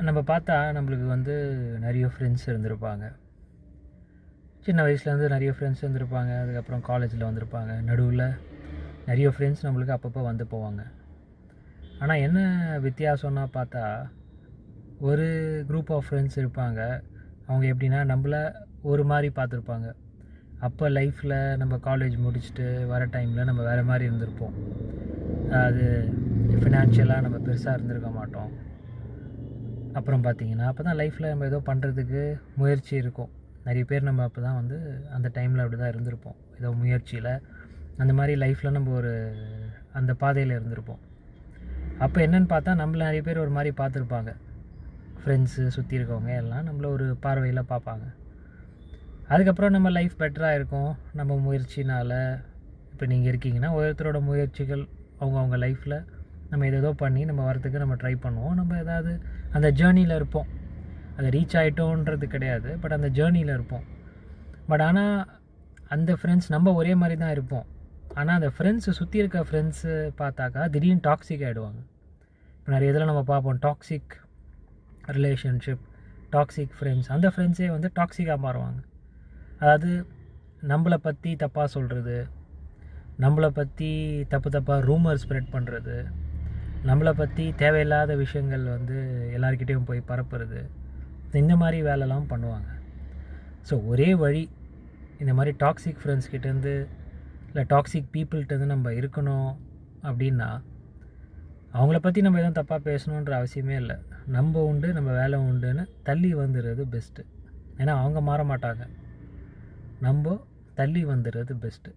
நம்ம பார்த்தா நம்மளுக்கு நிறைய ஃப்ரெண்ட்ஸ் இருந்திருப்பாங்க. சின்ன வயசுலேருந்து நிறைய ஃப்ரெண்ட்ஸ் இருந்திருப்பாங்க. அதுக்கப்புறம் காலேஜில் வந்திருப்பாங்க. நடுவில் நிறைய ஃப்ரெண்ட்ஸ் நம்மளுக்கு அப்பப்போ வந்து போவாங்க. ஆனால் என்ன வித்தியாசம்னா பார்த்தா, ஒரு குரூப் ஆஃப் ஃப்ரெண்ட்ஸ் இருப்பாங்க. அவங்க எப்படின்னா நம்மள ஒரு மாதிரி பார்த்துருப்பாங்க. அப்போ லைஃப்பில் நம்ம காலேஜ் முடிச்சுட்டு வர டைமில் நம்ம வேறு மாதிரி இருந்திருப்போம். அது ஃபினான்ஷியலாக நம்ம பெருசாக இருந்திருக்க மாட்டோம். அப்புறம் பார்த்திங்கன்னா அப்போ தான் லைஃப்பில் நம்ம ஏதோ பண்ணுறதுக்கு முயற்சி இருக்கும். நிறைய பேர் நம்ம அப்போ தான் அந்த டைமில் அப்படி தான் இருந்திருப்போம். ஏதோ முயற்சியில் அந்த மாதிரி லைஃப்பில் நம்ம அந்த பாதையில் இருந்திருப்போம். அப்போ என்னென்னு பார்த்தா நம்மள நிறைய பேர் ஒரு மாதிரி பார்த்துருப்பாங்க. ஃப்ரெண்ட்ஸு சுற்றி இருக்கவங்க எல்லாம் நம்மள ஒரு பார்வையில் பார்ப்பாங்க. அதுக்கப்புறம் நம்ம லைஃப் பெட்டராக இருக்கும் நம்ம முயற்சினால். இப்போ நீங்கள் இருக்கீங்கன்னா ஒருத்தரோட முயற்சிகள் அவங்க லைஃப்பில் நம்ம ஏதோ பண்ணி நம்ம வரத்துக்கு நம்ம ட்ரை பண்ணுவோம். நம்ம ஏதாவது அந்த ஜேர்னியில் இருப்போம். அதை ரீச் ஆகிட்டோன்றது கிடையாது, பட் அந்த ஜேர்னியில் இருப்போம். பட் ஆனால் அந்த ஃப்ரெண்ட்ஸ் நம்ம ஒரே மாதிரி தான் இருப்போம். ஆனால் அந்த ஃப்ரெண்ட்ஸு சுற்றி இருக்க ஃப்ரெண்ட்ஸு பார்த்தாக்கா திடீர்னு டாக்ஸிக் ஆகிடுவாங்க. இப்போ நிறைய இதில் நம்ம பார்ப்போம், டாக்ஸிக் ரிலேஷன்ஷிப், டாக்ஸிக் ஃப்ரெண்ட்ஸ். அந்த ஃப்ரெண்ட்ஸே டாக்ஸிக்காக மாறுவாங்க. அதாவது நம்மளை பற்றி தப்பாக சொல்கிறது, நம்மளை பற்றி தப்பாக ரூமர் ஸ்ப்ரெட் பண்ணுறது, நம்மளை பற்றி தேவையில்லாத விஷயங்கள் எல்லாருக்கிட்டேயும் போய் பரப்புறது, இந்த மாதிரி வேலைலாம் பண்ணுவாங்க. ஸோ ஒரே வழி, இந்த மாதிரி டாக்ஸிக் ஃப்ரெண்ட்ஸ்கிட்டேருந்து இல்லை டாக்ஸிக் பீப்புள்கிட்டருந்து நம்ம இருக்கணும் அப்படின்னா, அவங்கள பற்றி நம்ம எதுவும் தப்பாக பேசணுன்ற அவசியமே இல்லை. நம்ம உண்டு, நம்ம வேலை உண்டுன்னு தள்ளி வந்துடுறது பெஸ்ட்டு. ஏன்னா அவங்க மாற மாட்டாங்க. நம்ம தள்ளி வந்துடுறது பெஸ்ட்டு.